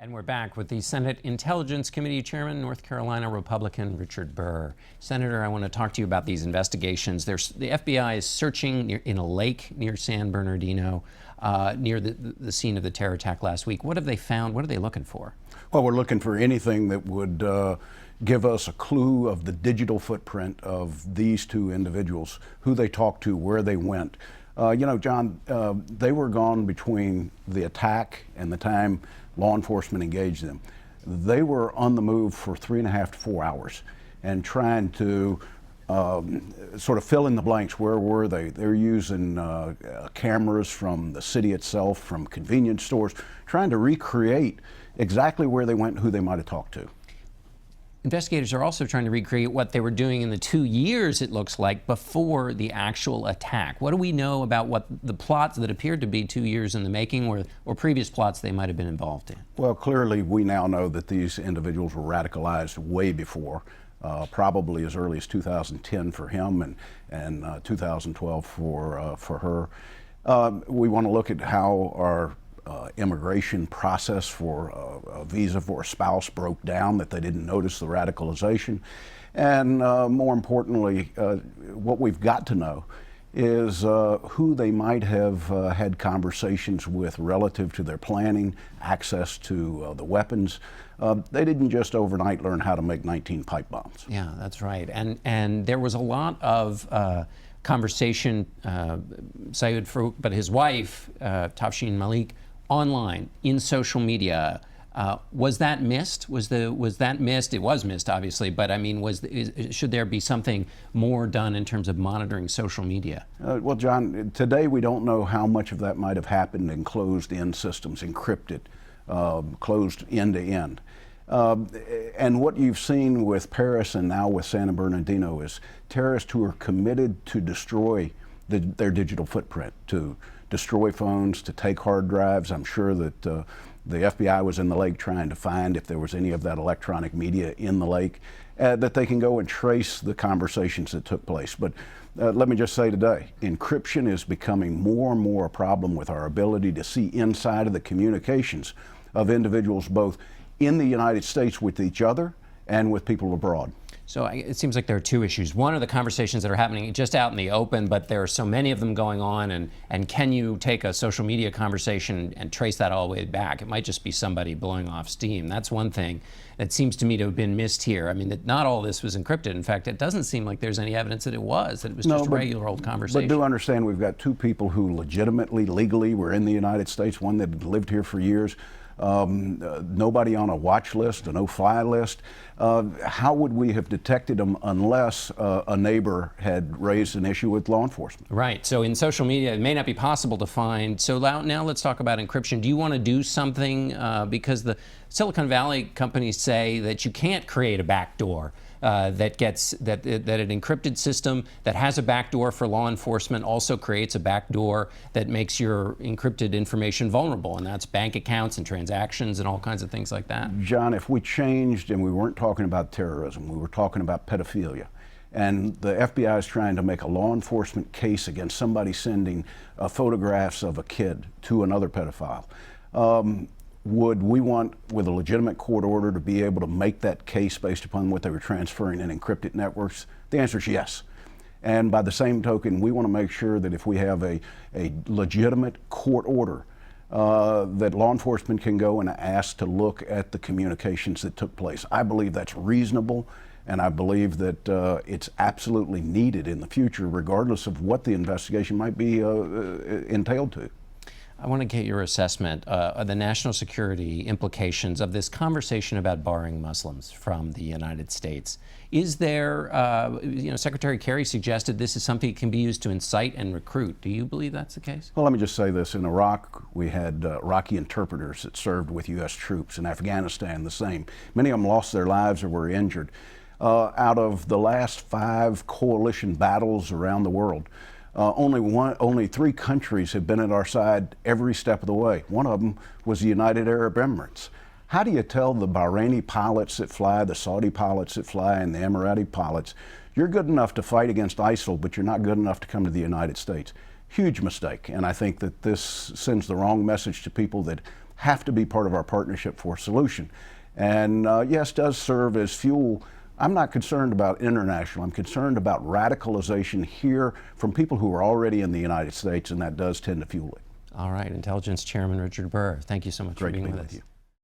And we're back with the Senate Intelligence Committee Chairman, North Carolina Republican Richard Burr. Senator, I want to talk to you about these investigations. The FBI is searching in a lake near San Bernardino, near the scene of the terror attack last week. What have they found? What are they looking for? Well, we're looking for anything that would give us a clue of the digital footprint of these two individuals, who they talked to, where they went. You know, John, they were gone between the attack and the time law enforcement engaged them. They were on the move for 3.5 to 4 hours and trying to sort of fill in the blanks. Where were they? They're using cameras from the city itself, from convenience stores, trying to recreate exactly where they went and who they might have talked to. Investigators are also trying to recreate what they were doing in the 2 years, it looks like, before the actual attack. What do we know about what the plots that appeared to be 2 years in the making or previous plots they might have been involved in? Well, clearly we now know that these individuals were radicalized way before, probably as early as 2010 for him and 2012 for her. We want to look at how our immigration process for a visa for a spouse broke down, that they didn't notice the radicalization. And more importantly, what we've got to know is who they might have had conversations with relative to their planning, access to the weapons. They didn't just overnight learn how to make 19 pipe bombs. Yeah, that's right. And there was a lot of conversation, Sayed Farouk, but his wife, Tafshin Malik, online, in social media. Was that missed? Was that missed? It was missed, obviously, but I mean, should there be something more done in terms of monitoring social media? Well, John, today we don't know how much of that might have happened in closed-in systems, encrypted, closed end-to-end. And what you've seen with Paris and now with San Bernardino is terrorists who are committed to destroy their digital footprint, to destroy phones, to take hard drives. I'm sure that the FBI was in the lake trying to find if there was any of that electronic media in the lake, that they can go and trace the conversations that took place. But let me just say today, encryption is becoming more and more a problem with our ability to see inside of the communications of individuals both in the United States with each other and with people abroad. So it seems like there are two issues. One are the conversations that are happening just out in the open, but there are so many of them going on, and can you take a social media conversation and trace that all the way back? It might just be somebody blowing off steam. That's one thing that seems to me to have been missed here. I mean, that not all this was encrypted. In fact, it doesn't seem like there's any evidence that it was just a regular old conversation. But do understand we've got two people who legitimately, legally were in the United States, one that had lived here for years. Nobody on a watch list, a no-fly list. How would we have detected them unless a neighbor had raised an issue with law enforcement? Right. So in social media, it may not be possible to find. So now let's talk about encryption. Do you want to do something? Because the Silicon Valley companies say that you can't create a backdoor that an encrypted system that has a backdoor for law enforcement also creates a backdoor that makes your encrypted information vulnerable, and that's bank accounts and transactions and all kinds of things like that. John, if we changed and we weren't talking about terrorism, we were talking about pedophilia, and the FBI is trying to make a law enforcement case against somebody sending photographs of a kid to another pedophile, would we want, with a legitimate court order, to be able to make that case based upon what they were transferring in encrypted networks? The answer is yes. And by the same token, we want to make sure that if we have a legitimate court order, that law enforcement can go and ask to look at the communications that took place. I believe that's reasonable, and I believe that it's absolutely needed in the future, regardless of what the investigation might be entailed to. I want to get your assessment of the national security implications of this conversation about barring Muslims from the United States. Is there, Secretary Kerry suggested this is something that can be used to incite and recruit. Do you believe that's the case? Well, let me just say this. In Iraq, we had Iraqi interpreters that served with U.S. troops. In Afghanistan, the same. Many of them lost their lives or were injured. Out of the last 5 coalition battles around the world, only 3 countries have been at our side every step of the way. One of them was the United Arab Emirates. How do you tell the Bahraini pilots that fly, the Saudi pilots that fly, and the Emirati pilots, you're good enough to fight against ISIL, but you're not good enough to come to the United States? Huge mistake, and I think that this sends the wrong message to people that have to be part of our partnership for solution. And yes, does serve as fuel. I'm not concerned about international. I'm concerned about radicalization here from people who are already in the United States, and that does tend to fuel it. All right, Intelligence Chairman Richard Burr, thank you so much Great for being to be with with us. you.